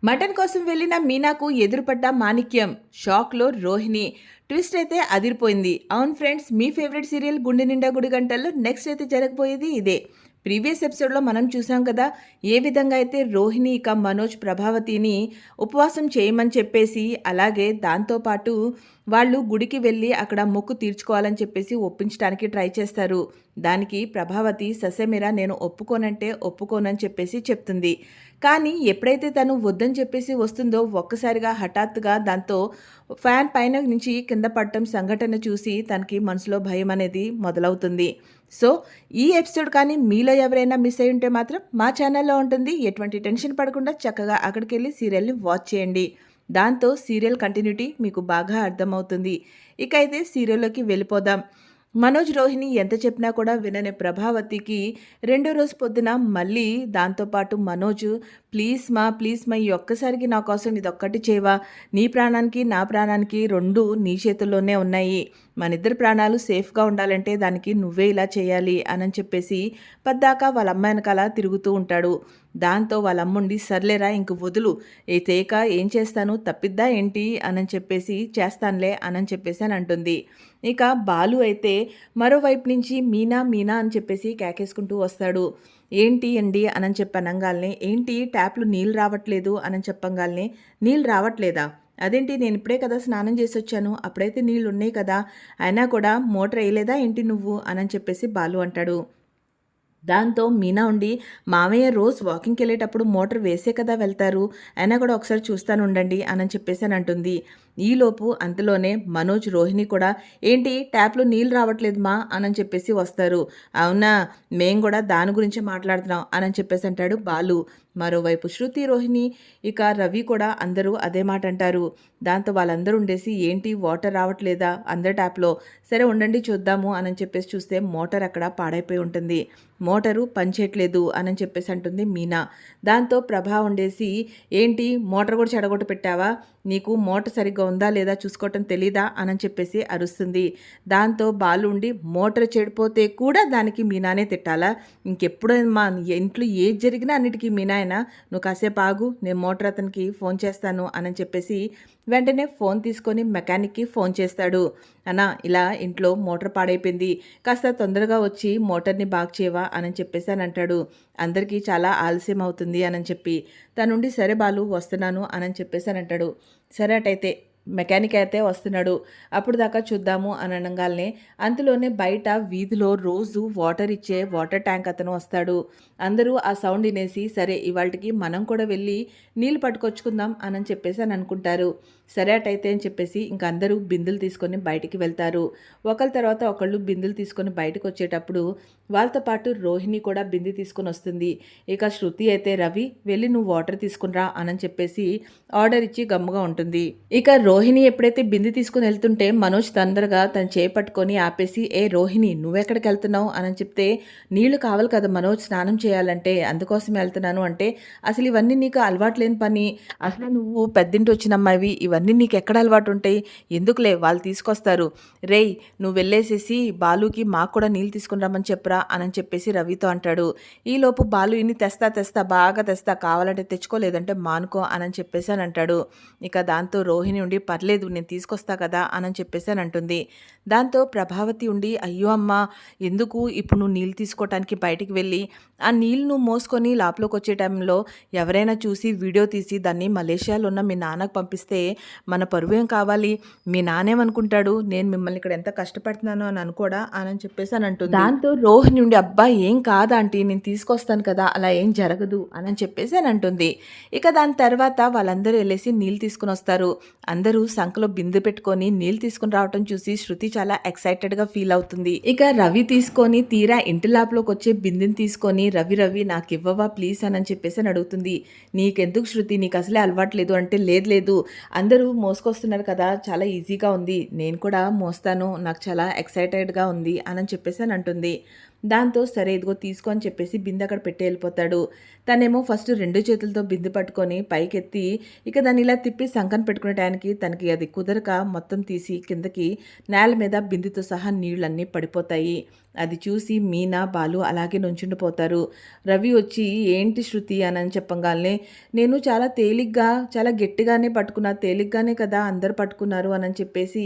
Mutton కోసం వెళ్ళిన మీనాకు ఎదురుపడ్డ మాణిక్యం, షాక్లో రోహిణి. ట్విస్ట్ అయితే అదిరిపోయింది. అవును ఫ్రెండ్స్, మీ ఫేవరెట్ సీరియల్ గుండె నిండా గుడి గంటల్లో నెక్స్ట్ అయితే జరగబోయేది ఇదే. ప్రీవియస్ ఎపిసోడ్లో మనం చూసాం కదా, ఏ విధంగా అయితే రోహిణి ఇక మనోజ్ ప్రభావతిని ఉపవాసం చేయమని చెప్పేసి, అలాగే దాంతోపాటు వాళ్ళు గుడికి వెళ్ళి అక్కడ మొక్కు తీర్చుకోవాలని చెప్పేసి ఒప్పించడానికి ట్రై చేస్తారు. దానికి ప్రభావతి ససేమిరా నేను ఒప్పుకోనంటే ఒప్పుకోనని చెప్పేసి చెప్తుంది. కానీ ఎప్పుడైతే తను వద్దని చెప్పేసి వస్తుందో ఒక్కసారిగా హఠాత్తుగా దాంతో ఫ్యాన్ పైన నుంచి కింద పడటం సంఘటన చూసి తనకి మనసులో భయం అనేది మొదలవుతుంది. సో ఈ ఎపిసోడ్ కానీ మీలో ఎవరైనా మిస్ అయి ఉంటే మాత్రం మా ఛానల్లో ఉంటుంది. ఎటువంటి టెన్షన్ పడకుండా చక్కగా అక్కడికి వెళ్ళి సీరియల్ని వాచ్ చేయండి. దాంతో సీరియల్ కంటిన్యూటీ మీకు బాగా అర్థమవుతుంది. ఇక అయితే సీరియల్లోకి వెళ్ళిపోదాం. మనోజ్ రోహిణి ఎంత చెప్పినా కూడా వినని ప్రభావతికి రెండో రోజు పొద్దున మళ్ళీ దాంతోపాటు మనోజ్ ప్లీజ్ మా ఈ ఒక్కసారికి నా కోసం ఇదొక్కటి చేయవా, నీ ప్రాణానికి నా ప్రాణానికి రెండు నీ చేతుల్లోనే ఉన్నాయి, మనిద్దరి ప్రాణాలు సేఫ్గా ఉండాలంటే దానికి నువ్వే ఇలా చేయాలి అని చెప్పేసి పద్దాకా వాళ్ళ అమ్మ వెనకాల తిరుగుతూ ఉంటాడు. దాంతో వాళ్ళ అమ్ముండి సర్లేరా ఇంక వదులు, ఏ తేక ఏం చేస్తాను తప్పిద్దా ఏంటి అని చెప్పేసి చేస్తానులే అని చెప్పేసి అని అంటుంది. ఇక బాలు అయితే మరోవైపు నుంచి మీనా మీనా అని చెప్పేసి కేకేసుకుంటూ వస్తాడు. ఏంటి అండి అని చెప్పి అనగాల్ని, ఏంటి ట్యాప్లు నీళ్ళు రావట్లేదు అని చెప్పంగాల్ని, నీళ్ళు రావట్లేదా, అదేంటి నేను ఇప్పుడే కదా స్నానం చేసి వచ్చాను, అప్పుడైతే నీళ్ళు ఉన్నాయి కదా, అయినా కూడా మోటార్ వేయలేదా ఏంటి నువ్వు అని చెప్పేసి బాలు అంటాడు. దాంతో మీనా ఉండి మామయ్య రోజు వాకింగ్కి వెళ్ళేటప్పుడు మోటార్ వేసే కదా వెళ్తారు, అయినా కూడా ఒకసారి చూస్తాను ఉండండి అని చెప్పేసి అని అంటుంది. ఈలోపు అంతలోనే మనోజ్ రోహిణి కూడా ఏంటి ట్యాప్లో నీళ్ళు రావట్లేదు మా అని చెప్పేసి వస్తారు. అవునా, మేం కూడా దాని గురించి మాట్లాడుతున్నాం అని చెప్పేసి అంటాడు బాలు. మరోవైపు శృతి రోహిణి ఇక రవి కూడా అందరూ అదే మాట అంటారు. దాంతో వాళ్ళందరూ ఉండేసి ఏంటి వాటర్ రావట్లేదా అందరి ట్యాప్లో, సరే ఉండండి చూద్దాము అని చెప్పేసి చూస్తే మోటార్ అక్కడ పాడైపోయి ఉంటుంది. మోటారు పనిచేయట్లేదు అని చెప్పేసి అంటుంది మీనా. దాంతో ప్రభా ఉండేసి ఏంటి మోటార్ కూడా చెడగొట్టు పెట్టావా, నీకు మోటార్ సరిగ్గా ఉందా లేదా చూసుకోవటం తెలీదా అని చెప్పేసి అరుస్తుంది. దాంతో బాలు ఉండి మోటార్ చెడిపోతే కూడా దానికి మీనానే తిట్టాలా, ఇంకెప్పుడైనా మా ఇంట్లో ఏది జరిగినా అన్నిటికీ మీనాయనా, నువ్వు కాసేపు ఆగు నేను మోటార్ అతనికి ఫోన్ చేస్తాను అని చెప్పేసి వెంటనే ఫోన్ తీసుకొని మెకానిక్కి ఫోన్ చేస్తాడు. అన్నా ఇలా ఇంట్లో మోటార్ పాడైపోయింది, కాస్త తొందరగా వచ్చి మోటార్ని బాగు చేయవా అని చెప్పేసి అని అంటాడు. అందరికీ చాలా ఆలస్యం అవుతుంది అని చెప్పి తనుండి సరే బాలు వస్తున్నాను అని చెప్పేసి అని అంటాడు. సరే అటైతే మెకానిక్ అయితే వస్తున్నాడు, అప్పుడు దాకా చూద్దాము అని అనగానే అంతలోనే బయట వీధిలో రోజు వాటర్ ఇచ్చే వాటర్ ట్యాంక్ అతను వస్తాడు. అందరూ ఆ సౌండ్ వినేసి సరే ఇవాళకి మనం కూడా వెళ్ళి నీళ్ళు పట్టుకొచ్చుకుందాం అని చెప్పేసి అని అనుకుంటారు. సరే అటైతే అని చెప్పేసి ఇంక అందరూ బిందులు తీసుకొని బయటికి వెళ్తారు. ఒకళ్ళ తర్వాత ఒకళ్ళు బిందులు తీసుకొని బయటకు వచ్చేటప్పుడు వాళ్ళతో పాటు రోహిణి కూడా బింది తీసుకొని వస్తుంది. ఇక శృతి అయితే రవి వెళ్ళి నువ్వు వాటర్ తీసుకునిరా అని చెప్పేసి ఆర్డర్ ఇచ్చి గమ్ముగా ఉంటుంది. ఇక రోహిణి ఎప్పుడైతే బింది తీసుకుని వెళ్తుంటే మనోజ్ తొందరగా తన చేపట్టుకొని ఆపేసి ఏ రోహిణి నువ్వెక్కడికి వెళ్తున్నావు అని చెప్తే నీళ్లు కావాలి కదా మనోజ్ స్నానం చేయాలంటే, అందుకోసం వెళ్తున్నాను అంటే అసలు ఇవన్నీ నీకు అలవాటు లేని పని, అసలు నువ్వు పెద్దింటి వచ్చిన అమ్మాయివి, ఇవన్నీ నీకు ఎక్కడ అలవాటు ఉంటాయి, ఎందుకులే వాళ్ళు తీసుకొస్తారు, రేయ్ నువ్వు వెళ్ళేసేసి బాలుకి మాకు కూడా నీళ్ళు తీసుకుని రమ్మని చెప్పురా అని చెప్పేసి రవితో అంటాడు. ఈలోపు బాలు ఇన్ని తెస్తా బాగా తెస్తా, కావాలంటే తెచ్చుకోలేదంటే మానుకో అని చెప్పేసి అని అంటాడు. ఇక దాంతో రోహిణి ఉండి పర్లేదు నేను తీసుకొస్తా కదా అని చెప్పేసి అని అంటుంది. దాంతో ప్రభావతి ఉండి అయ్యో అమ్మ ఎందుకు ఇప్పుడు నువ్వు నీళ్ళు తీసుకోవటానికి బయటికి వెళ్ళి ఆ నీళ్ళు నువ్వు మోసుకొని లోపలికి వచ్చే టైంలో ఎవరైనా చూసి వీడియో తీసి దాన్ని మలేషియాలో ఉన్న మీ నాన్నకు పంపిస్తే మన పరువు ఏం కావాలి, మీ నాన్నేమనుకుంటాడు, నేను మిమ్మల్ని ఇక్కడ ఎంత కష్టపడుతున్నాను అని అనుకోడా అని చెప్పేసి అని అంటుంది. దాంతో రోహిణి ఉండి అబ్బా ఏం కాదంటీ నేను తీసుకొస్తాను కదా అలా ఏం జరగదు అని చెప్పేసి అని అంటుంది. ఇక దాని తర్వాత వాళ్ళందరూ వెళ్ళేసి నీళ్ళు తీసుకుని వస్తారు. అందరూ సంకలో బిందె పెట్టుకొని నీళ్ళు తీసుకుని రావటం చూసి శృతి చాలా ఎక్సైటెడ్గా ఫీల్ అవుతుంది. ఇక రవి తీసుకొని తీరా ఇంటి లోపలికి వచ్చే బిందెని తీసుకొని రవి నాకు ఇవ్వవా ప్లీజ్ అని చెప్పేసి అని అడుగుతుంది. నీకెందుకు శృతి, నీకు అసలే అలవాట్లేదు అంటే లేదు అందరూ మోసుకొస్తున్నారు కదా చాలా ఈజీగా ఉంది, నేను కూడా మోస్తాను, నాకు చాలా ఎక్సైటెడ్గా ఉంది అని చెప్పేసి అని అంటుంది. దాంతో సరే ఇదిగో తీసుకో అని చెప్పేసి బిందె అక్కడ పెట్టి వెళ్ళిపోతాడు. తనేమో ఫస్ట్ రెండు చేతులతో బిందె పట్టుకొని పైకెత్తి ఇక దాన్ని ఇలా తిప్పి సంకన పెట్టుకునే టైంకి తనకి అది కుదరక మొత్తం తీసి కిందకి నేల మీద బిందెతో సహా నీళ్ళన్నీ పడిపోతాయి. అది చూసి మీనా, బాలు అలాగే నుంచుండిపోతారు. రవి వచ్చి ఏంటి శృతి అని చెప్పగానే, నేను చాలా తేలిగ్గా చాలా గట్టిగానే పట్టుకున్నా, తేలిగ్గానే కదా అందరు పట్టుకున్నారు అని చెప్పేసి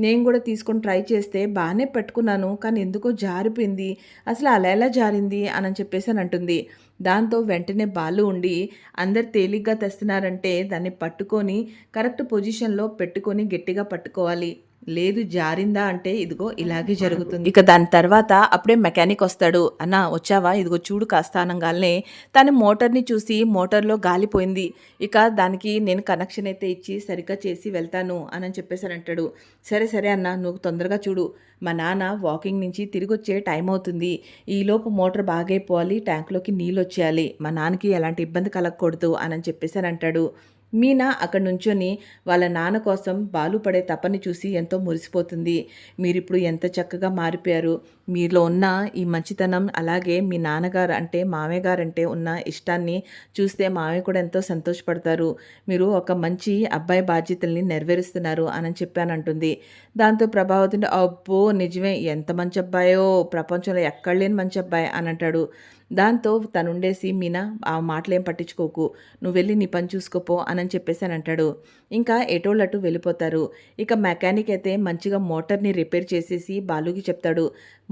నేను కూడా తీసుకొని ట్రై చేస్తే బాగానే పెట్టుకున్నాను, కానీ ఎందుకో జారిపోయింది, అసలు అలా ఎలా జారింది అని చెప్పేసి అని అంటుంది. దాంతో వెంటనే బాలు ఉండి అందరు తేలిగ్గా తెస్తున్నారంటే దాన్ని పట్టుకొని కరెక్ట్ పొజిషన్లో పెట్టుకొని గట్టిగా పట్టుకోవాలి, లేదు జారిందా అంటే ఇదిగో ఇలాగే జరుగుతుంది. ఇక దాని తర్వాత అప్పుడే మెకానిక్ వస్తాడు. అన్న వచ్చావా, ఇదిగో చూడు కాస్త అనగానే తను మోటార్ని చూసి మోటార్లో గాలిపోయింది, ఇక దానికి నేను కనెక్షన్ అయితే ఇచ్చి సరిగ్గా చేసి వెళ్తాను అని చెప్పేసి అని అంటాడు. సరే సరే అన్న, నువ్వు తొందరగా చూడు, మా నాన్న వాకింగ్ నుంచి తిరిగి వచ్చే టైం అవుతుంది, ఈలోపు మోటార్ బాగైపోవాలి, ట్యాంక్లోకి నీళ్ళు వచ్చేయాలి, మా నాన్నకి ఎలాంటి ఇబ్బంది కలగకూడదు అని చెప్పేసి అని అంటాడు. మీనా అక్కడ నుంచొని వాళ్ళ నాన్న కోసం బాలు పడే తపని చూసి ఎంతో మురిసిపోతుంది. మీరిప్పుడు ఎంత చక్కగా మారిపోయారు, మీలో ఉన్న ఈ మంచితనం, అలాగే మీ నాన్నగారు అంటే మామయ్య గారు అంటే ఉన్న ఇష్టాన్ని చూస్తే మామయ్య కూడా ఎంతో సంతోషపడతారు, మీరు ఒక మంచి అబ్బాయి బాధ్యతల్ని నెరవేరుస్తున్నారు అని చెప్పానంటుంది. దాంతో ప్రభావతి అబ్బో నిజమే, ఎంత మంచి అబ్బాయో, ప్రపంచంలో ఎక్కడ లేని మంచి అబ్బాయి అని అంటాడు. దాంతో తనుండేసి మీనా ఆ మాటలేం పట్టించుకోకు, నువ్వు వెళ్ళి నీ పని చూసుకోపో అని చెప్పేసి అని అంటాడు. ఇంకా ఎటోళ్ళటు వెళ్ళిపోతారు. ఇక మెకానిక్ అయితే మంచిగా మోటార్ని రిపేర్ చేసేసి బాలుకి చెప్తాడు.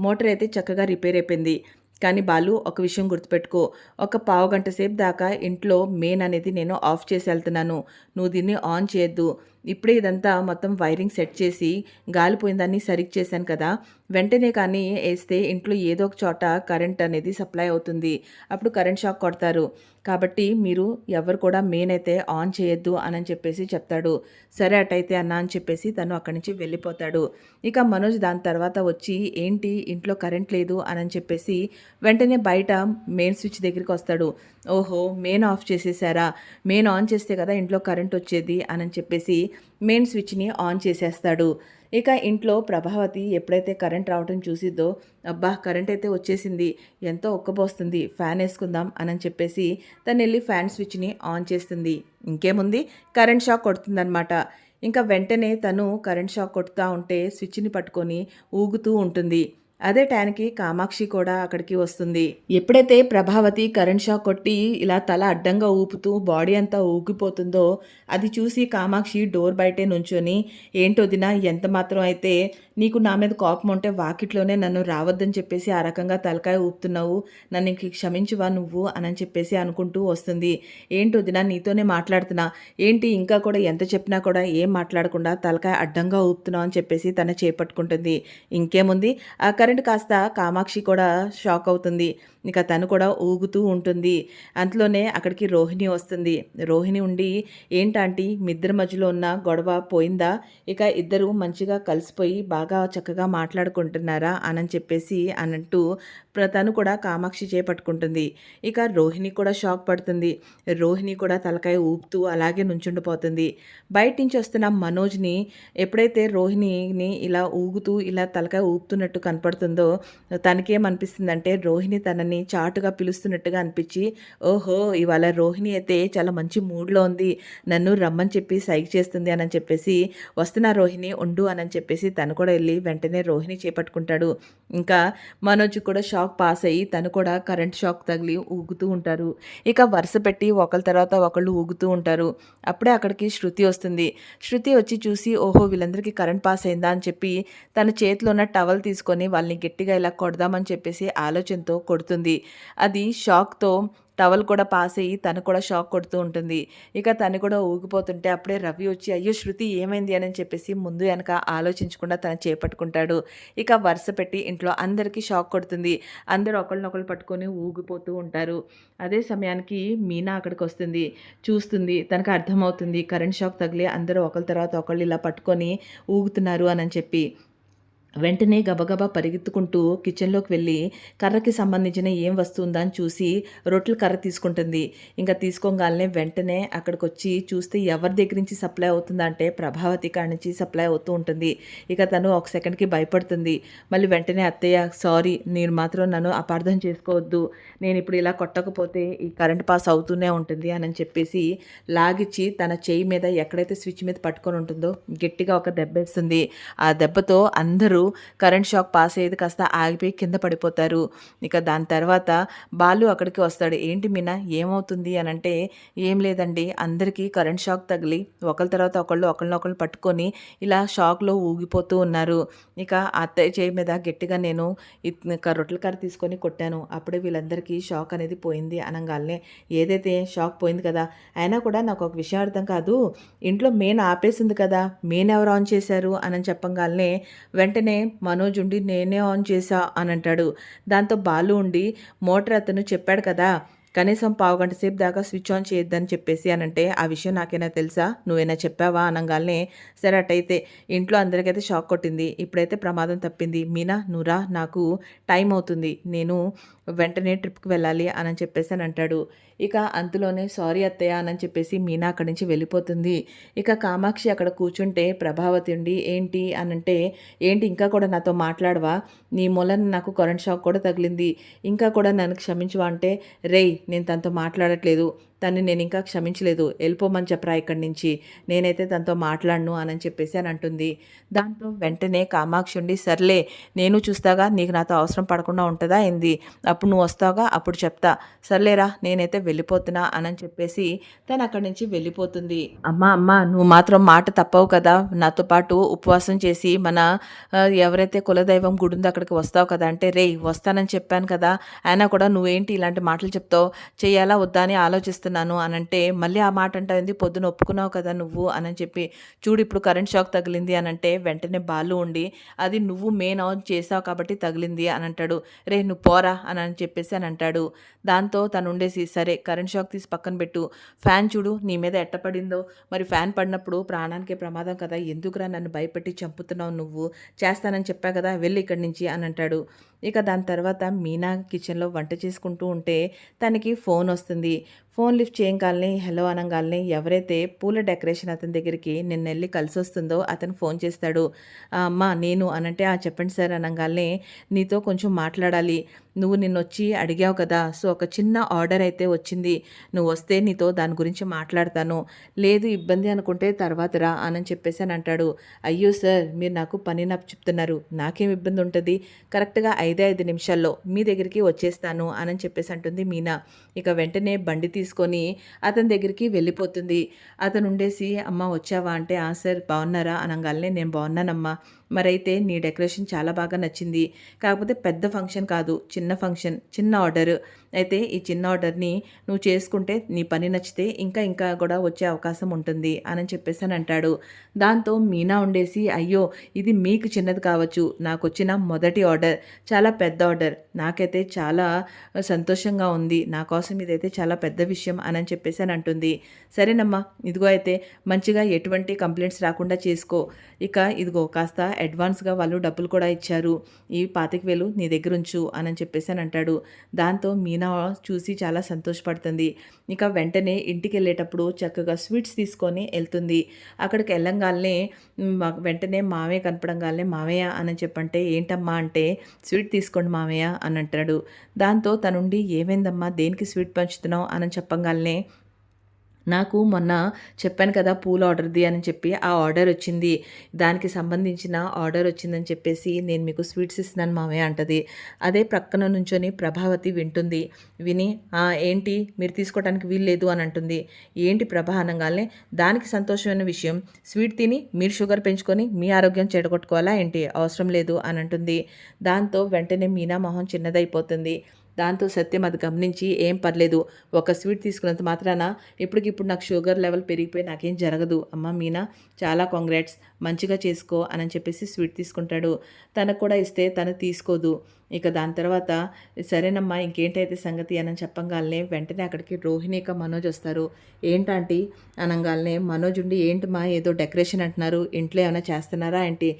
మోటార్ అయితే చక్కగా రిపేర్ అయిపోయింది, కానీ బాలు ఒక విషయం గుర్తుపెట్టుకో, ఒక పావుగంట సేపు దాకా ఇంట్లో మెయిన్ అనేది నేను ఆఫ్ చేసి వెళ్తున్నాను, నువ్వు దీన్ని ఆన్ చేయొద్దు, ఇప్పుడే ఇదంతా మొత్తం వైరింగ్ సెట్ చేసి గాలిపోయిందాన్ని సరిగ్గా చేశాను కదా, వెంటనే కానీ వేస్తే ఇంట్లో ఏదో ఒక చోట కరెంట్ అనేది సప్లై అవుతుంది, అప్పుడు కరెంట్ షాక్ కొడతారు, కాబట్టి మీరు ఎవరు కూడా మెయిన్ అయితే ఆన్ చేయొద్దు అని చెప్పేసి చెప్తాడు. సరే అటైతే అన్న అని చెప్పేసి తను అక్కడి నుంచి వెళ్ళిపోతాడు. ఇక మనోజ్ దాని తర్వాత వచ్చి ఏంటి ఇంట్లో కరెంట్ లేదు అని చెప్పేసి వెంటనే బయట మెయిన్ స్విచ్ దగ్గరికి వస్తాడు. ఓహో మెయిన్ ఆఫ్ చేసేసారా, మెయిన్ ఆన్ చేస్తే కదా ఇంట్లో కరెంట్ వచ్చేది అని చెప్పేసి మెయిన్ స్విచ్ని ఆన్ చేసేస్తాడు. ఇక ఇంట్లో ప్రభావతి ఎప్పుడైతే కరెంట్ రావడం చూసిద్దో, అబ్బా కరెంట్ అయితే వచ్చేసింది, ఎంతో ఉక్కబోస్తుంది, ఫ్యాన్ వేసుకుందాం అని చెప్పేసి తను వెళ్ళి ఫ్యాన్ స్విచ్ని ఆన్ చేస్తుంది. ఇంకేముంది, కరెంట్ షాక్ కొడుతుందనమాట. ఇంకా వెంటనే తను కరెంట్ షాక్ కొడుతూ ఉంటే స్విచ్ని పట్టుకొని ఊగుతూ ఉంటుంది. అదే టైంకి కామాక్షి కూడా అక్కడికి వస్తుంది. ఎప్పుడైతే ప్రభావతి కరెంట్ షాక్ కొట్టి ఇలా తల అడ్డంగా ఊపుతూ బాడీ అంతా ఊగిపోతుందో అది చూసి కామాక్షి డోర్ బయటే నుంచొని, ఏంటొదిన ఎంత మాత్రం అయితే నీకు నా మీద కోపం ఉంటే వాకిట్లోనే నన్ను రావద్దని చెప్పేసి ఆ రకంగా తలకాయ ఊపుతున్నావు, నన్ను ఇంక క్షమించువా నువ్వు అని చెప్పేసి అనుకుంటూ వస్తుంది. ఏంటొదిన నీతోనే మాట్లాడుతున్నా, ఏంటి ఇంకా కూడా ఎంత చెప్పినా కూడా ఏం మాట్లాడకుండా తలకాయ అడ్డంగా ఊపుతున్నావు అని చెప్పేసి తన చేపట్టుకుంటుంది. ఇంకేముంది, ఆ కరెంట్ కాస్త కామాక్షి కూడా షాక్ అవుతుంది. ఇక తను కూడా ఊగుతూ ఉంటుంది. అంతలోనే అక్కడికి రోహిణి వస్తుంది. రోహిణి ఉండి, ఏంటంటీ మీ ఇద్దరి మధ్యలో ఉన్న గొడవ పోయిందా, ఇక ఇద్దరు మంచిగా కలిసిపోయి బాగా చక్కగా మాట్లాడుకుంటున్నారా అని చెప్పేసి అన్నట్టు తను కూడా కామాక్షి చేపట్టుకుంటుంది. ఇక రోహిణి కూడా షాక్ పడుతుంది. రోహిణి కూడా తలకాయ ఊపుతూ అలాగే నుంచుండిపోతుంది. బయట నుంచి వస్తున్న మనోజ్ని ఎప్పుడైతే రోహిణిని ఇలా ఊగుతూ ఇలా తలకాయ ఊపుతున్నట్టు కనపడుతుందో తనకేమనిపిస్తుందంటే రోహిణి తనని చాటుగా పిలుస్తున్నట్టుగా అనిపించి, ఓహో ఇవాళ రోహిణి అయితే చాలా మంచి మూడ్లో ఉంది, నన్ను రమ్మని చెప్పి సైక్ చేస్తుంది అని చెప్పేసి, వస్తున్నా రోహిణి ఉండు అని చెప్పేసి తను కూడా వెళ్ళి వెంటనే రోహిణి చేపట్టుకుంటాడు. ఇంకా మనోజ్ కూడా షాక్ పాస్ అయ్యి తను కూడా కరెంట్ షాక్ తగిలి ఊగుతూ ఉంటారు. ఇక వరుస పెట్టి ఒకళ్ళ తర్వాత ఒకళ్ళు ఊగుతూ ఉంటారు. అప్పుడే అక్కడికి శృతి వస్తుంది. శృతి వచ్చి చూసి, ఓహో వీళ్ళందరికీ కరెంట్ పాస్ అయిందా అని చెప్పి తన చేతిలో ఉన్న టవల్ తీసుకొని వాళ్ళని గట్టిగా ఇలా కొడదామని చెప్పేసి ఆలోచనతో కొడుతుంది. అది షాక్తో టవల్ కూడా పాస్ అయ్యి తను కూడా షాక్ కొడుతూ ఉంటుంది. ఇక తను కూడా ఊగిపోతుంటే అప్పుడే రవి వచ్చి, అయ్యో శృతి ఏమైంది అని చెప్పేసి ముందు వెనక ఆలోచించకుండా తను చేపట్టుకుంటాడు. ఇక వరుస పెట్టి ఇంట్లో అందరికీ షాక్ కొడుతుంది. అందరూ ఒకళ్ళనొకళ్ళు పట్టుకొని ఊగిపోతూ ఉంటారు. అదే సమయానికి మీనా అక్కడికి వస్తుంది. చూస్తుంది, తనకు అర్థమవుతుంది కరెంట్ షాక్ తగిలి అందరూ ఒకళ్ళ తర్వాత ఒకళ్ళు ఇలా పట్టుకొని ఊగుతున్నారు అని చెప్పి. వెంటనే గబగబా పరిగెత్తుకుంటూ కిచెన్లోకి వెళ్ళి కర్రకి సంబంధించిన ఏం వస్తుందా అని చూసి రొట్టెల కర్ర తీసుకుంటుంది. ఇంకా తీసుకోగానే వెంటనే అక్కడికి వచ్చి చూస్తే ఎవరి దగ్గర నుంచి సప్లై అవుతుందా అంటే ప్రభావతి కాడి నుంచి సప్లై అవుతూ ఉంటుంది. ఇక తను ఒక సెకండ్కి భయపడుతుంది. మళ్ళీ వెంటనే అత్తయ్య సారీ, మీరు మాత్రం నన్ను అపార్థం చేసుకోవద్దు, నేను ఇప్పుడు ఇలా కొట్టకపోతే ఈ కరెంట్ పాస్ అవుతూనే ఉంటుంది అని చెప్పేసి లాగిచ్చి తన చేయి మీద ఎక్కడైతే స్విచ్ మీద పట్టుకొని ఉంటుందో గట్టిగా ఒక దెబ్బ వేస్తుంది. ఆ దెబ్బతో అందరూ అందరూ కరెంట్ షాక్ పాస్ అయ్యేది కాస్త ఆగిపోయి కింద పడిపోతారు. ఇక దాని తర్వాత బాలు అక్కడికి వస్తాడు. ఏంటి మీనా ఏమవుతుంది అని అంటే, ఏం లేదండి అందరికీ కరెంట్ షాక్ తగిలి ఒకళ్ళ తర్వాత ఒకళ్ళనొకళ్ళు పట్టుకొని ఇలా షాక్లో ఊగిపోతూ ఉన్నారు. ఇక అత్తయ్య చేయి మీద గట్టిగా నేను రొట్టెల కర్ర తీసుకొని కొట్టాను. అప్పుడే వీళ్ళందరికీ షాక్ అనేది పోయింది అనంగానే, ఏదైతే షాక్ పోయింది కదా, అయినా కూడా నాకు ఒక విషయం అర్థం కాదు, ఇంట్లో మెయిన్ ఆపేసింది కదా, మెయిన్ ఎవరు ఆన్ చేశారు అని చెప్పగానే వెంటనే మనోజ్ ఉండి నేనే ఆన్ చేశా అని అంటాడు. దాంతో బాలు ఉండి మోటార్ అతను చెప్పాడు కదా కనీసం పావుగంట సేపు దాకా స్విచ్ ఆన్ చేయొద్దని చెప్పేసి అనంటే, ఆ విషయం నాకైనా తెలుసా, నువ్వైనా చెప్పావా అనంగానే, సరే అటైతే ఇంట్లో అందరికైతే షాక్ కొట్టింది, ఇప్పుడైతే ప్రమాదం తప్పింది, మీనా నువ్వురా నాకు టైం అవుతుంది, నేను వెంటనే ట్రిప్కి వెళ్ళాలి అని చెప్పేసి అని అంటాడు. ఇక అంతలోనే సారీ అత్తయ్య అని చెప్పేసి మీనా అక్కడి నుంచి వెళ్ళిపోతుంది. ఇక కామాక్షి అక్కడ కూర్చుంటే ప్రభావతి ఉండి ఏంటి అనంటే, ఏంటి ఇంకా కూడా నాతో మాట్లాడవా, నీ మూలన నాకు కరెంట్ షాక్ కూడా తగిలింది, ఇంకా కూడా నన్ను క్షమించవా అంటే, రేయ్ నేను తనతో మాట్లాడట్లేదు, తన్ని నేను ఇంకా క్షమించలేదు, వెళ్ళిపోమని చెప్పరా ఇక్కడి నుంచి, నేనైతే తనతో మాట్లాడను అని చెప్పేసి అని అంటుంది. దాంతో వెంటనే కామాక్షి ఉండి సర్లే నేను చూస్తాగా, నీకు నాతో అవసరం పడకుండా ఉంటుందా ఏంది, అప్పుడు నువ్వు వస్తావుగా అప్పుడు చెప్తా, సర్లేరా నేనైతే వెళ్ళిపోతున్నా అని చెప్పేసి తను అక్కడి నుంచి వెళ్ళిపోతుంది. అమ్మ నువ్వు మాత్రం మాట తప్పవు కదా, నాతో పాటు ఉపవాసం చేసి మన ఎవరైతే కులదైవం గుడి ఉందో అక్కడికి వస్తావు కదా అంటే, రేయ్ వస్తానని చెప్పాను కదా, అయినా కూడా నువ్వేంటి ఇలాంటి మాటలు చెప్తావు, చెయ్యాలా వద్దా అని ఆలోచిస్తున్నాను అనంటే, మళ్ళీ ఆ మాట అంటావు, పొద్దున ఒప్పుకున్నావు కదా నువ్వు అని చెప్పి, చూడు ఇప్పుడు కరెంట్ షాక్ తగిలింది అనంటే వెంటనే బాలు ఉండి, అది నువ్వు మెయిన్ ఆన్ చేసావు కాబట్టి తగిలింది అని అంటాడు. రే నువ్వు పోరా అని చెప్పేసి అని అంటాడు. దాంతో తను ఉండేసి, సరే కరెంట్ షాక్ తీసి పక్కన పెట్టు, ఫ్యాన్ చూడు నీ మీద ఎట్టపడిందో, మరి ఫ్యాన్ పడినప్పుడు ప్రాణానికే ప్రమాదం కదా, ఎందుకురా నన్ను భయపెట్టి చంపుతున్నావు, నువ్వు చేస్తానని చెప్పా కదా, వెళ్ళి ఇక్కడి నుంచి అని అంటాడు. ఇక దాని తర్వాత మీనా కిచెన్లో వంట చేసుకుంటూ ఉంటే తనకి ఫోన్ వస్తుంది. ఫోన్ లిఫ్ట్ చేయగానే హలో అనగానే ఎవరైతే పూల డెకరేషన్ అతని దగ్గరికి నిన్న వెళ్ళి కలిసి వస్తుందో అతను ఫోన్ చేస్తాడు. అమ్మ నేను అనంటే, చెప్పండి సార్ అనగానే, నీతో కొంచెం మాట్లాడాలి, నువ్వు నిన్నొచ్చి అడిగావు కదా, సో ఒక చిన్న ఆర్డర్ అయితే వచ్చింది, నువ్వు వస్తే నీతో దాని గురించి మాట్లాడతాను, లేదు ఇబ్బంది అనుకుంటే తర్వాత రా అని చెప్పేసి అని అంటాడు. అయ్యో సార్ మీరు నాకు పని నాకు చెప్తున్నారు, నాకేం ఇబ్బంది ఉంటుంది, కరెక్ట్గా 5 నిమిషాల్లో మీ దగ్గరికి వచ్చేస్తాను అని చెప్పేసి అంటుంది మీనా. ఇక వెంటనే బండి తీసుకొని అతని దగ్గరికి వెళ్ళిపోతుంది. అతను ఉండేసి, అమ్మ వచ్చావా అంటే, సార్ బాగున్నారా అనగానే, నేను బాగున్నానమ్మా, మరైతే నీ డెకరేషన్ చాలా బాగా నచ్చింది, కాకపోతే పెద్ద ఫంక్షన్ కాదు, చిన్న ఫంక్షన్, చిన్న ఆర్డర్, అయితే ఈ చిన్న ఆర్డర్ని నువ్వు చేసుకుంటే నీ పని నచ్చితే ఇంకా కూడా వచ్చే అవకాశం ఉంటుంది అని చెప్పేసి అని అంటాడు. దాంతో మీనా ఉండేసి, అయ్యో ఇది మీకు చిన్నది కావచ్చు, నాకు వచ్చిన మొదటి ఆర్డర్ చాలా పెద్ద ఆర్డర్, నాకైతే చాలా సంతోషంగా ఉంది, నా కోసం ఇదైతే చాలా పెద్ద విషయం అని చెప్పేసి అని అంటుంది. సరేనమ్మా ఇదిగో అయితే మంచిగా ఎటువంటి కంప్లైంట్స్ రాకుండా చేసుకో, ఇక ఇదిగో కాస్త అడ్వాన్స్గా వాళ్ళు డబ్బులు కూడా ఇచ్చారు, ఈ 25,000 నీ దగ్గర ఉంచు అని చెప్పేసి అని అంటాడు. దాంతో మీనా చూసి చాలా సంతోషపడుతుంది. ఇక వెంటనే ఇంటికి వెళ్ళేటప్పుడు చక్కగా స్వీట్స్ తీసుకొని వెళ్తుంది. అక్కడికి వెళ్ళంగానే వెంటనే మామయ్య కనపడంగానే, మామయ్య అని చెప్పంటే, ఏంటమ్మా అంటే, స్వీట్ తీసుకోండి మామయ్య అని అంటాడు. దాంతో తనుండి, ఏమైందమ్మా దేనికి స్వీట్ పంచుతున్నావు అని చెప్పంగానే, నాకు మొన్న చెప్పాను కదా పూల ఆర్డర్ది అని చెప్పి, ఆ ఆర్డర్ వచ్చింది, దానికి సంబంధించిన ఆర్డర్ వచ్చిందని చెప్పేసి నేను మీకు స్వీట్స్ ఇస్తున్నాను మామయ్య అంటది. అదే ప్రక్కన నుంచొని ప్రభావతి వింటుంది. విని, ఏంటి మీరు తీసుకోవడానికి వీలు లేదు అని అంటుంది. ఏంటి ప్రభా అనగానే, దానికి సంతోషమైన విషయం, స్వీట్ తిని మీరు షుగర్ పెంచుకొని మీ ఆరోగ్యం చెడగొట్టుకోవాలా ఏంటి, అవసరం లేదు అని అంటుంది. దాంతో వెంటనే మీనా మొహం చిన్నదైపోతుంది. దాంతో సత్యం అది గమనించి, ఏం పర్లేదు, ఒక స్వీట్ తీసుకున్నంత మాత్రాన ఇప్పటికిప్పుడు నాకు షుగర్ లెవెల్ పెరిగిపోయి నాకేం జరగదు, అమ్మ మీనా చాలా కాంగ్రాట్స్, మంచిగా చేసుకో అని చెప్పేసి స్వీట్ తీసుకుంటాడు. తనకు కూడా ఇస్తే తను తీసుకోదు. ఇక దాని తర్వాత, సరేనమ్మా ఇంకేంటైతే సంగతి అని చెప్పంగానే వెంటనే అక్కడికి రోహిణి మనోజ్ వస్తారు. ఏంటంటీ అనగానే మనోజ్ ఉండి, ఏంటమ్మా ఏదో డెకరేషన్ అంటున్నారు, ఇంట్లో ఏమైనా చేస్తున్నారా ఏంటి,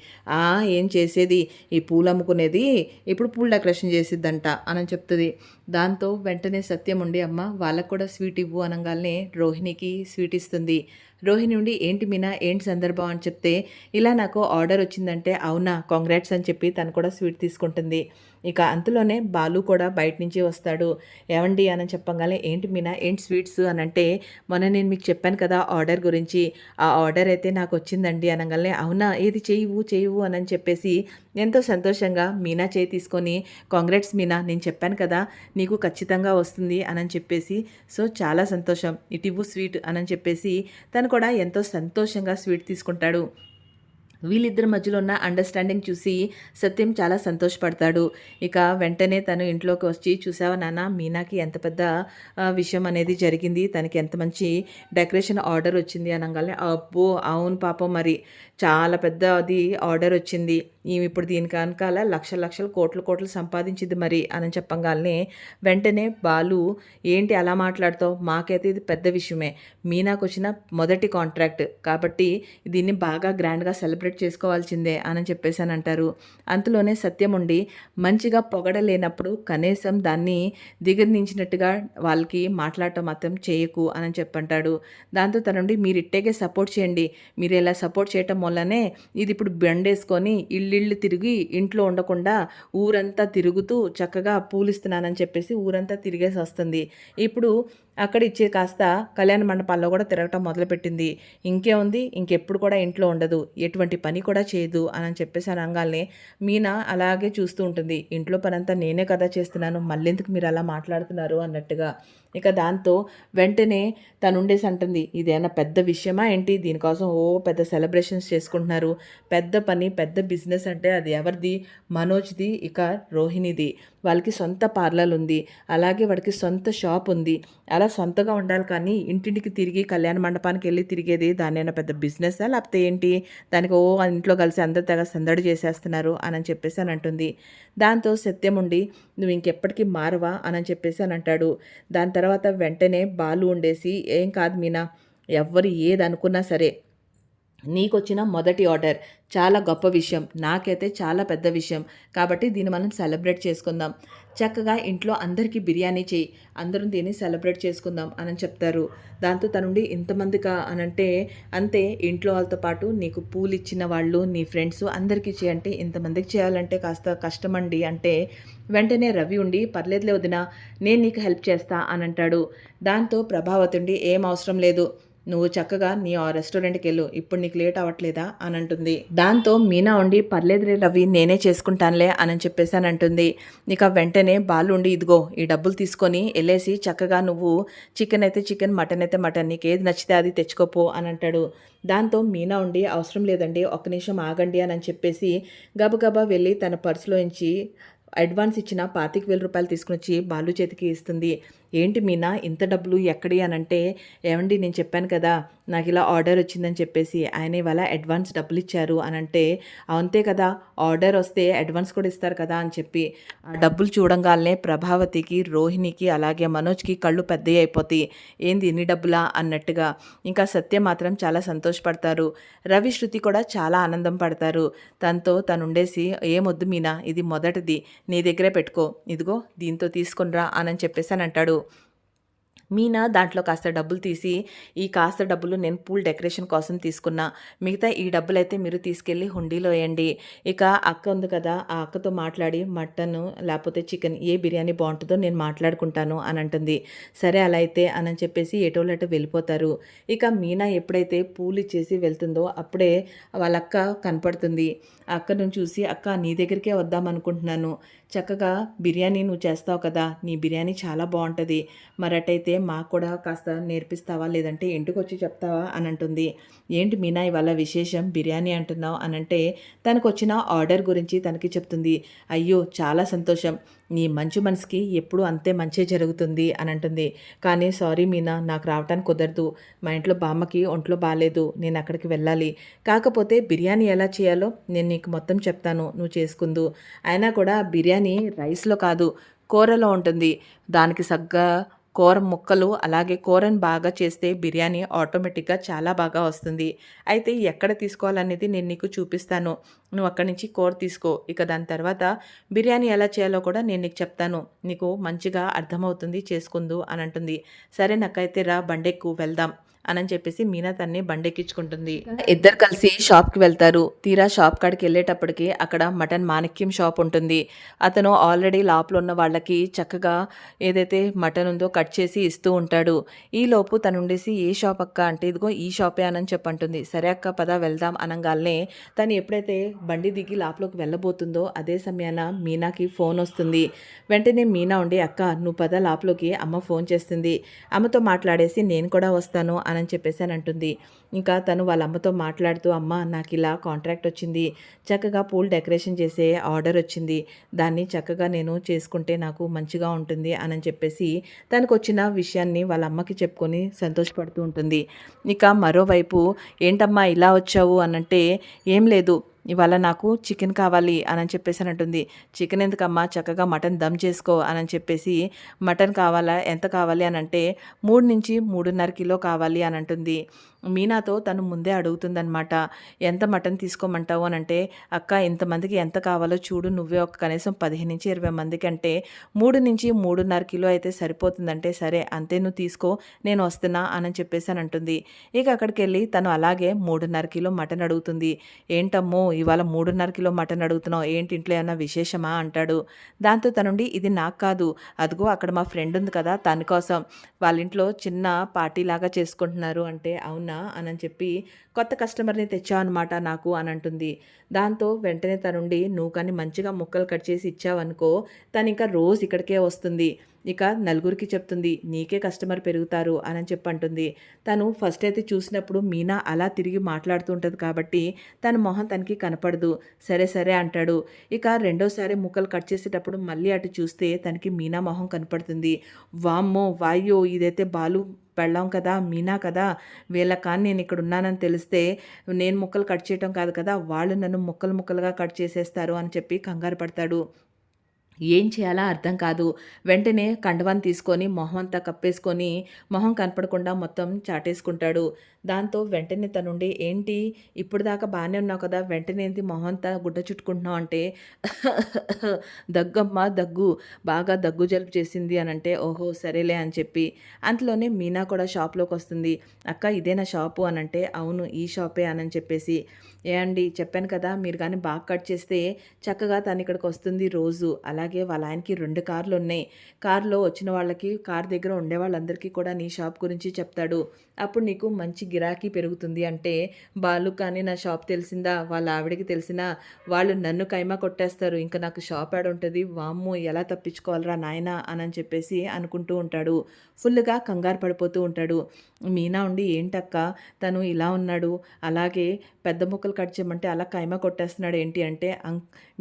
ఏం చేసేది, ఈ పూలు అమ్ముకునేది ఇప్పుడు పూల డెకరేషన్ చేసిద్దంట అని చెప్తుంది. దాంతో వెంటనే సత్యం ఉండి, "అమ్మ వాళ్ళకి కూడా స్వీట్ ఇవ్వు" అనంగాల్నే రోహిణికి స్వీట్ ఇస్తుంది. రోహిణి ఉండి, "ఏంటి మీనా, ఏంటి సందర్భం" అని చెప్తే, "ఇలా నాకు ఆర్డర్ వచ్చిందంటే" "అవునా, కాంగ్రాట్స్" అని చెప్పి తను కూడా స్వీట్ తీసుకుంటుంది. ఇక అంతలోనే బాలు కూడా బయట నుంచి వస్తాడు. "ఏవండి" అని చెప్పంగానే, "ఏంటి మీనా, ఏంటి స్వీట్స్" అనంటే, "మొన్న నేను మీకు చెప్పాను కదా ఆర్డర్ గురించి, ఆ ఆర్డర్ అయితే నాకు వచ్చిందండి" అనంగానే, "అవునా, ఏది చెయ్యవు చెయ్యవు" అని చెప్పేసి ఎంతో సంతోషంగా మీనా చేయి తీసుకొని, "కాంగ్రాట్స్ మీనా, నేను చెప్పాను కదా నీకు ఖచ్చితంగా వస్తుంది" అని చెప్పేసి, "సో చాలా సంతోషం, ఇటివ్వు స్వీట్" అని చెప్పేసి తను కూడా ఎంతో సంతోషంగా స్వీట్ తీసుకుంటాడు. వీళ్ళిద్దరి మధ్యలో ఉన్న అండర్‌స్టాండింగ్ చూసి సత్యం చాలా సంతోషపడతాడు. ఇక వెంటనే తను ఇంట్లోకి వచ్చి, "చూసావా నాన్న, మీనాకి ఎంత పెద్ద విషయం అనేది జరిగింది. తనకి ఎంత మంచి డెకరేషన్ ఆర్డర్ వచ్చింది" అనంగానే, "అబ్బో! అవును పాపం, మరి చాలా పెద్ద అది ఆర్డర్ వచ్చింది. ఈమె ఇప్పుడు దీని వెనకాల లక్షలు లక్షలు, కోట్లు కోట్లు సంపాదించిద్ది మరి" అని చెప్పంగాల్నే వెంటనే బాలు, "ఏంటి అలా మాట్లాడతావు? మాకైతే ఇది పెద్ద విషయమే. మీనాకొచ్చిన మొదటి కాంట్రాక్ట్ కాబట్టి దీన్ని బాగా గ్రాండ్‌గా సెలబ్రేట్ చేసుకోవాల్సిందే" అని చెప్పేసనంటారు. అంతలోనే సత్యం ఉండి, "మంచిగా పొగడలేనప్పుడు కనీసం దాన్ని దిగదించినట్టుగా వాళ్ళకి మాట్లాడటం మాత్రం చేయకు" అని చెప్పంటాడు. దాంతో తనుండి, "మీరు ఇట్టాగే సపోర్ట్ చేయండి. మీరు ఇలా సపోర్ట్ చేయటం వల్లనే ఇది ఇప్పుడు బండేసుకొని ఇల్లిల్లు తిరిగి ఇంట్లో ఉండకుండా ఊరంతా తిరుగుతూ చక్కగా పూలిస్తున్నానని చెప్పేసి ఊరంతా తిరిగేసొస్తుంది. ఇప్పుడు అక్కడ ఇచ్చే కాస్త కళ్యాణ మండపాల్లో కూడా తిరగటం మొదలుపెట్టింది. ఇంకేముంది, ఇంకెప్పుడు కూడా ఇంట్లో ఉండదు, ఎటువంటి పని కూడా చేయదు" అని చెప్పేసి అనంగాల్నే మీనా అలాగే చూస్తూ ఉంటుంది. "ఇంట్లో పనంతా నేనే కదా చేస్తున్నాను, మళ్ళెందుకు మీరు అలా మాట్లాడుతున్నారు" అన్నట్టుగా. ఇక దాంతో వెంటనే తనుండేసి అంటుంది, "ఇదేమన్నా పెద్ద విషయమా ఏంటి? దీనికోసం పెద్ద సెలబ్రేషన్స్ చేసుకుంటున్నారు. పెద్ద పని, పెద్ద బిజినెస్ అంటే అది ఎవరిది? మనోజ్‌ది, ఇక రోహిణిది. వాళ్ళకి సొంత పార్లర్ ఉంది. అలాగే వాడికి సొంత షాప్ ఉంది. అలా సొంతగా ఉండాలి కానీ ఇంటింటికి తిరిగి కళ్యాణ మండపానికి వెళ్ళి తిరిగేది దాన్నేమైనా పెద్ద బిజినెస్సా లేకపోతే ఏంటి? దానికి ఇంట్లో కలిసి అందరూ తెగ సందడి చేసేస్తున్నారు" అని చెప్పేసి అని అంటుంది. దాంతో సత్యం ఉండి, "నువ్వు ఇంకెప్పటికీ మారవా" అని చెప్పేసి అని అంటాడు. దాని తర్వాత వెంటనే బాలు ఉండేసి, "ఏం కాదు మీనా, ఎవ్వరు ఏదనుకున్నా సరే నీకొచ్చిన మొదటి ఆర్డర్ చాలా గొప్ప విషయం. నాకైతే చాలా పెద్ద విషయం. కాబట్టి దీన్ని మనం సెలబ్రేట్ చేసుకుందాం. చక్కగా ఇంట్లో అందరికీ బిర్యానీ చెయ్యి. అందరం దీన్ని సెలబ్రేట్ చేసుకుందాం" అని చెప్తారు. దాంతో తనుండి, "ఇంతమందికా" అనంటే, "అంతే, ఇంట్లో వాళ్ళతో పాటు నీకు పూలిచ్చిన వాళ్ళు, నీ ఫ్రెండ్స్ అందరికీ చెయ్యి" అంటే, "ఇంతమందికి చేయాలంటే కాస్త కష్టమండి" అంటే వెంటనే రవి ఉండి, "పర్లేదులే వదినా, నేను నీకు హెల్ప్ చేస్తా" అనంటాడు. దాంతో ప్రభావతి ఉండి, "ఏం అవసరం లేదు. నువ్వు చక్కగా నీ ఆ రెస్టారెంట్‌కెళ్ళు. ఇప్పుడు నీకు లేట్ అవ్వట్లేదా" అని అంటుంది. దాంతో మీనా ఉండి, "పర్లేదులే రవి, నేనే చేసుకుంటానులే" అని చెప్పేసి అని అంటుంది. ఇక వెంటనే బాలు ఉండి, "ఇదిగో ఈ డబ్బులు తీసుకొని ఎళ్ళేసి చక్కగా నువ్వు చికెన్ అయితే చికెన్, మటన్ అయితే మటన్, నీకేది నచ్చితే అది తెచ్చుకోపో" అని అంటాడు. దాంతో మీనా ఉండి, "అవసరం లేదండి, ఒక్క నిమిషం ఆగండి" అని చెప్పేసి గబగబా వెళ్ళి తన పర్సులోంచి అడ్వాన్స్ ఇచ్చిన రూ. 25,000 తీసుకొనొచ్చి బాలు చేతికి ఇస్తుంది. "ఏంటి మీనా, ఇంత డబ్బులు ఎక్కడి" అనంటే, "ఏవండి, నేను చెప్పాను కదా నాకు ఇలా ఆర్డర్ వచ్చిందని చెప్పేసి, ఆయన ఇవాళ అడ్వాన్స్ డబ్బులు ఇచ్చారు" అనంటే, "అంతే కదా, ఆర్డర్ వస్తే అడ్వాన్స్ కూడా ఇస్తారు కదా" అని చెప్పి ఆ డబ్బులు చూడంగాల్నే ప్రభావతికి, రోహిణికి అలాగే మనోజ్‌కి కళ్ళు పెద్దయి అయిపోతాయి. "ఏంది ఇన్ని డబ్బులా" అన్నట్టుగా. ఇంకా సత్య మాత్రం చాలా సంతోషపడతారు. రవి, శృతి కూడా చాలా ఆనందం పడతారు. తనతో తనుండేసి, "ఏమొద్దు మీనా, ఇది మొదటిది, నీ దగ్గరే పెట్టుకో. ఇదిగో దీంతో తీసుకొనిరా" అని చెప్పేసి అని అంటాడు. మీనా దాంట్లో కాస్త డబ్బులు తీసి, "ఈ కాస్త డబ్బులు నేను పూల్ డెకరేషన్ కోసం తీసుకున్నా. మిగతా ఈ డబ్బులైతే మీరు తీసుకెళ్ళి హుండీలో ఎయండి. ఇక అక్క ఉంది కదా, ఆ అక్కతో మాట్లాడి మటను లేపోతే చికెన్ ఏ బిర్యానీ బావుంటదో నేను మాట్లాడుకుంటాను" అని అంటుంది. సరే అలా అయితే అని చెప్పేసి ఎటోలటు వెళ్ళిపోతారు. ఇక మీనా ఎప్పుడైతే పూలిచ్చేసి వెళ్తుందో అప్పుడే వాళ్ళక్క కనపడుతుంది. ఆ అక్కను చూసి, "అక్క, నీ దగ్గరికే వద్దామనుకుంటున్నాను. చక్కగా బిర్యానీ నువ్వు చేస్తావు కదా, నీ బిర్యానీ చాలా బావుంటది. మరటైతే మాకు కూడా కాస్త నేర్పిస్తావా, లేదంటే ఇంటికొచ్చి చెప్తావా" అని అంటుంది. "ఏంటి మీనా, ఇవాళ విశేషం బిర్యానీ అంటున్నావు" అనంటే తనకొచ్చిన ఆర్డర్ గురించి తనకి చెప్తుంది. "అయ్యో, చాలా సంతోషం. నీ మంచి మనసుకి ఎప్పుడూ అంతే మంచే జరుగుతుంది" అని అంటుంది. "కానీ సారీ మీనా, నాకు రావటానికి కుదరదు. మా ఇంట్లో బామ్మకి ఒంట్లో బాలేదు, నేను అక్కడికి వెళ్ళాలి. కాకపోతే బిర్యానీ ఎలా చేయాలో నేను నీకు మొత్తం చెప్తాను, నువ్వు చేసుకుందు. అయినా కూడా బిర్యానీ రైస్‌లో కాదు, కూరలో ఉంటుంది. దానికి కూర ముక్కలు అలాగే కూరని బాగా చేస్తే బిర్యానీ ఆటోమేటిక్‌గా చాలా బాగా వస్తుంది. అయితే ఎక్కడ తీసుకోవాలనేది నేను నీకు చూపిస్తాను. నువ్వు అక్కడి నుంచి కూర తీసుకో. ఇక దాని తర్వాత బిర్యానీ ఎలా చేయాలో కూడా నేను నీకు చెప్తాను. నీకు మంచిగా అర్థమవుతుంది చేసుకుందు అని అంటుంది. సరేనక్క అయితే రా బండెక్కు వెళ్దాం అని చెప్పేసి మీనా తన్ని బండెక్కించుకుంటుంది. ఇద్దరు కలిసి షాప్‌కి వెళ్తారు. తీరా షాప్ కాడికి వెళ్ళేటప్పటికి అక్కడ మటన్ మాణిక్యం షాప్ ఉంటుంది. అతను ఆల్రెడీ లోపల ఉన్న వాళ్ళకి చక్కగా ఏదైతే మటన్ ఉందో కట్ చేసి ఇస్తూ ఉంటాడు. ఈలోపు తనుండేసి ఏ షాప్ అక్క అంటే ఇదిగో ఈ షాపే అని చెప్పంటుంది. సరే అక్క పద వెళ్దాం అనంగాల్నే తను ఎప్పుడైతే బండి దిగి లోపలికి వెళ్ళబోతుందో అదే సమయాన మీనాకి ఫోన్ వస్తుంది. వెంటనే మీనా ఉండి అక్క నువ్వు పద లోపలికి అమ్మ ఫోన్ చేస్తుంది. అమ్మతో మాట్లాడేసి నేను కూడా వస్తాను అని చెప్పేసి అని అంటుంది. ఇంకా తను వాళ్ళ అమ్మతో మాట్లాడుతూ అమ్మ నాకు ఇలా కాంట్రాక్ట్ వచ్చింది, చక్కగా పూల్ డెకరేషన్ చేసే ఆర్డర్ వచ్చింది, దాన్ని చక్కగా నేను చేసుకుంటే నాకు మంచిగా ఉంటుంది అని చెప్పేసి తనకు వచ్చిన విషయాన్ని వాళ్ళ అమ్మకి చెప్పుకొని సంతోషపడుతూ ఉంటుంది. ఇక మరోవైపు ఏంటమ్మా ఇలా వచ్చావు అనంటే ఏం లేదు ఇవాళ నాకు చికెన్ కావాలి అని చెప్పేసి అని అంటుంది. చికెన్ ఎందుకమ్మా చక్కగా మటన్ దమ్ చేసుకో అని చెప్పేసి మటన్ కావాలా ఎంత కావాలి అని అంటే 3 నుంచి 3.5 కిలో కావాలి అని అంటుంది. మీనాతో తను ముందే అడుగుతుందనమాట. ఎంత మటన్ తీసుకోమంటావు అని అంటే అక్క ఇంతమందికి ఎంత కావాలో చూడు నువ్వే ఒక కనీసం 15-20 మందికి అంటే 3 నుంచి 3.5 కిలో అయితే సరిపోతుందంటే సరే అంతే నువ్వు తీసుకో నేను వస్తున్నా అని చెప్పేసి అని అంటుంది. ఇక అక్కడికి వెళ్ళి తను అలాగే 3.5 కిలో మటన్ అడుగుతుంది. ఏంటమ్మో ఇవాళ 3.5 కిలో మటన్ అడుగుతున్నావు ఏంటి ఇంట్లో ఏమన్నా విశేషమా అంటాడు. దాంతో తనుండి ఇది నాకు కాదు అదిగో అక్కడ మా ఫ్రెండ్ ఉంది కదా తన కోసం వాళ్ళ ఇంట్లో చిన్న పార్టీ లాగా చేసుకుంటున్నారు అంటే అవునా అని చెప్పి కొత్త కస్టమర్ని తెచ్చావు అనమాట నాకు అని అంటుంది. దాంతో వెంటనే తనుండి నువ్వు కానీ మంచిగా ముక్కలు కట్ చేసి ఇచ్చావనుకో తను ఇంకా రోజు ఇక్కడికే వస్తుంది, ఇక నలుగురికి చెప్తుంది నీకే కస్టమర్ పెరుగుతారు అని చెప్పంటుంది. తను ఫస్ట్ అయితే చూసినప్పుడు మీనా అలా తిరిగి మాట్లాడుతూ ఉంటుంది కాబట్టి తన మొహం తనకి కనపడదు. సరే సరే అంటాడు. ఇక రెండోసారి ముక్కలు కట్ చేసేటప్పుడు మళ్ళీ అటు చూస్తే తనకి మీనా మొహం కనపడుతుంది. వామ్మో వాయ్యో ఇదైతే బాలు పెళ్ళాం కదా మీనా కదా, వీళ్ళ కానీ నేను ఇక్కడ ఉన్నానని తెలిస్తే నేను ముక్కలు కట్ చేయటం కాదు కదా వాళ్ళు నన్ను ముక్కలు ముక్కలుగా కట్ చేసేస్తారు అని చెప్పి కంగారు పడతాడు. ఏం చేయాలా అర్థం కాదు. వెంటనే కండువాని తీసుకొని మొహం అంతా కప్పేసుకొని మొహం కనపడకుండా మొత్తం చాటేసుకుంటాడు. దాంతో వెంటనే తనుండి ఏంటి ఇప్పుడు దాకా బాగానే ఉన్నావు కదా వెంటనే ఏంటి మొహం అంతా గుడ్డ చుట్టుకుంటున్నావు అంటే దగ్గమ్మ దగ్గు బాగా దగ్గు జలుబు చేసింది అని అంటే ఓహో సరేలే అని చెప్పి అంతలోనే మీనా కూడా షాప్లోకి వస్తుంది. అక్క ఇదేనా షాపు అని అంటే అవును ఈ షాపే అని చెప్పేసి ఏ అండి చెప్పాను కదా మీరు కానీ బాగా కట్ చేస్తే చక్కగా తను ఇక్కడికి వస్తుంది రోజు. అలాగే వాళ్ళ ఆయనకి 2 కార్లు ఉన్నాయి. కారులో వచ్చిన వాళ్ళకి కార్ దగ్గర ఉండే వాళ్ళందరికీ కూడా నీ షాప్ గురించి చెప్తాడు. అప్పుడు నీకు మంచి గిరాకీ పెరుగుతుంది అంటే బాలు కానీ నా షాప్ తెలిసిందా వాళ్ళ ఆవిడకి తెలిసినా వాళ్ళు నన్ను కైమా కొట్టేస్తారు, ఇంకా నాకు షాప్ ఆడ ఉంటుంది వామ్మో ఎలా తప్పించుకోవాలరా నాయనా అని చెప్పేసి అనుకుంటూ ఉంటాడు. ఫుల్గా కంగారు పడిపోతూ ఉంటాడు. మీనా ఉండి ఏంటక్క తను ఇలా ఉన్నాడు అలాగే పెద్ద ముక్కలు కట్ చేయమంటే అలా కైమా కొట్టేస్తున్నాడు ఏంటి అంటే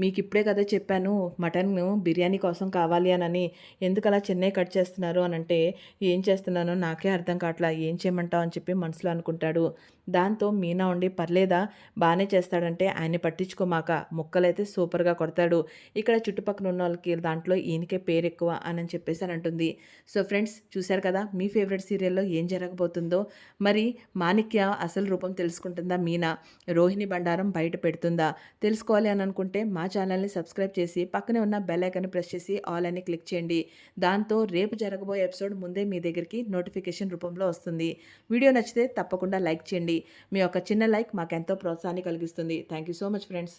మీకు ఇప్పుడే కదా చెప్పాను మటన్ బిర్యానీ కోసం కావాలి అని ఎందుకు అలా చిన్నవి కట్ చేస్తున్నారు అని అంటే ఏం చేస్తున్నానో నాకే అర్థం కావట్లా ఏం చేయమంటావు అని చెప్పి మనసులో అనుకుంటాడు. దాంతో మీనా ఉండి పర్లేదా బాగానే చేస్తాడంటే ఆయన్ని పట్టించుకోమాక ముక్కలైతే సూపర్గా కొడతాడు, ఇక్కడ చుట్టుపక్కల ఉన్న వాళ్ళకి దాంట్లో ఈయనకే పేరు ఎక్కువ అని చెప్పేసి అని అంటుంది. సో ఫ్రెండ్స్ చూశారు కదా మీ ఫేవరెట్ సీరియల్లో ఏం జరగబోతుందో. మరి మాణిక్య అసలు రూపం తెలుసుకుంటుందా మీనా, రోహిణి బండారం బయట పెడుతుందా తెలుసుకోవాలి అని అనుకుంటే మా ఛానల్ని సబ్స్క్రైబ్ చేసి పక్కనే ఉన్న బెల్ ఐకాన్ని ప్రెస్ చేసి ఆల్ అని క్లిక్ చేయండి. దాంతో రేపు జరగబోయే ఎపిసోడ్ ముందే మీ దగ్గరికి నోటిఫికేషన్ రూపంలో వస్తుంది. వీడియో నచ్చితే తప్పకుండా లైక్ చేయండి. మీ యొక్క చిన్న లైక్ మాకెంతో ప్రోత్సాహాన్ని కలిగిస్తుంది. Thank you so much friends.